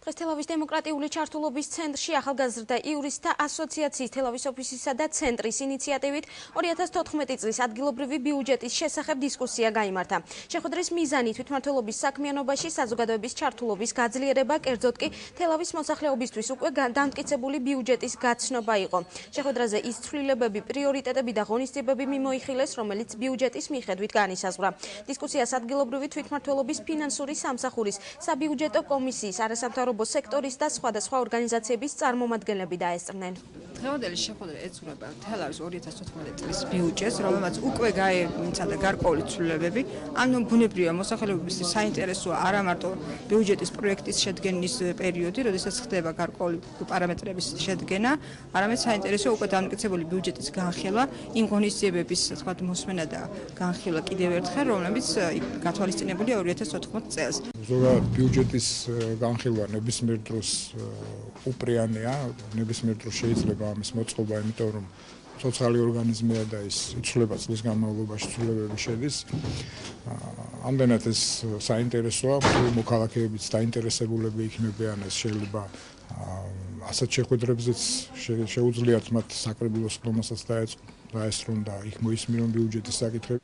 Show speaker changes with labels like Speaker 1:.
Speaker 1: დღეს თელავის დემოკრატიული ჩართულობის ცენტრში ახალგაზრდა იურისტთა ასოციაციის თელავის ოფისისა და ცენტრის ინიციატივით 2014 წლის ადგილობრივი ბიუჯეტის შესახებ დისკუსია გაიმართა. შეხვედრის მიზანი თვითმმართველობის საქმიანობაში საზოგადოების ჩართულობის გაძლიერება, კერძოდ კი თელავის მოსახლეობისთვის უკვე დამტკიცებული ბიუჯეტის გაცნობა იყო. შეხვედრაზე ის ცვლილებები, პრიორიტეტები და ღონისძიებები მიმოიხილეს, რომელიც ბიუჯეტის მიხედვით განისაზღვრა. დისკუსიას ადგილობრივი თვითმმართველობის ფინანსური სამსახურის, საბიუჯეტო კომისიის, არასამთავრობო სექტორის და სხვადასხვა ორგანიზაციების წარმომადგენლები დაესწრნენ.
Speaker 2: დღევანდელი შეხვედრა ეძღვნება თელავის 2014 წლის ბიუჯეტს, რომელმაც უკვე გაემცადა გარკვეული ცვლილებები. ანუ ბუნებრივია მოსახლეობის საინტერესოა არა მარტო ბიუჯეტის პროექტის შედგენის პერიოდი, როდესაც ხდება გარკვეული პარამეტრების შედგენა, არამედ საინტერესოა უკვე დამტკიცებული ბიუჯეტის განხილვა, იმ ღონისძიებების თქვათ მოსმენა და განხილვა კიდევ ერთხელ, რომლებიც გათვალისწინებულია 2014 წელს.
Speaker 3: ზოგადად ბიუჯეტის განხილვა ნებისმიერ დროს უპრიანია, ნებისმიერ დროს შეიძლება ამის მოწყობა, იმიტომ რომ სოციალური ორგანიზმია და ის იცვლება წლის განმავლობაში, ცვლილებები შედის. ამდენად ეს საინტერესოა, მოქალაქეებიც დაინტერესებულები იქნებიან, ეს შეიძლება ასეთ შეხვედრებზეც შეუძლიათ მათ საკრებულოს ხდომასაც დაესწრონ და იქ მოისმინონ ბიუჯეტის საკითხები.